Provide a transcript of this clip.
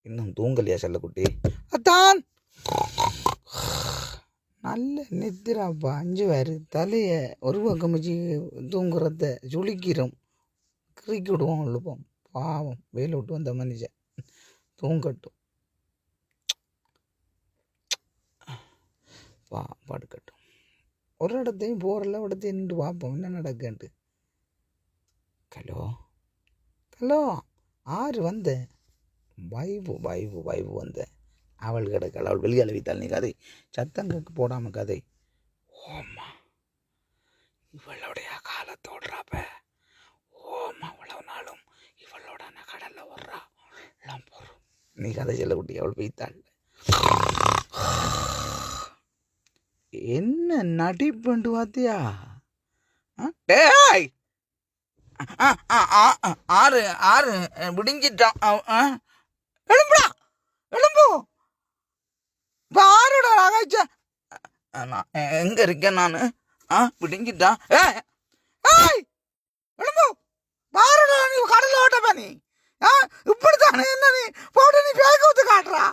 இன்னும் தூங்கலையா செல்லக்குட்டி? அத்தான் நல்ல நித்திராப்பா 5 பேர் தலையை ஒரு பக்கம் வச்சு தூங்குறத சுளிக்கிறோம், கிறுக்கி விடுவோம் எழுப்போம். பாவம் வேலை விட்டு வந்த மனுஷன் தூங்கட்டும், படுக்கட்டும். ஒரு இடத்தையும் போகிறல இடத்தையும் நின்று பார்ப்போம் என்ன நடக்குன்ட்டு. ஹலோ ஹலோ, ஆறு வந்தேன்? வைவு வந்தேன். அவள் கிடக்கல, அவள் வெளியே அழுவித்தாள். நீ கதை சத்தங்களுக்கு போடாமல் கதை. ஓம்மா இவளுடைய காலத்தோடுறாப்ப. ஓம்மா அவ்வளவு நாளும் இவளோட நான் கடலில் வர்றா எல்லாம் போகிறோம். நீ கதை செல்ல குட்டி. அவள் பெய்த்தாள். என்ன நடிப்புண்டு பார்த்தியா? டேய் ஆறு ஆறு விடிஞ்சிட்டான். எழும்புடா எழும்பு. இப்போ ஆரோட ஆகாய்ச்ச நான் எங்கே இருக்கேன் நான்? விடிஞ்சிட்டான். ஏய் எழும்பு. பாருடா நீ கடலில் ஓட்டப்ப நீ. இப்படித்தானே என்ன நீ போட்டு நீ பேக்க ஊத்து காட்டுறா.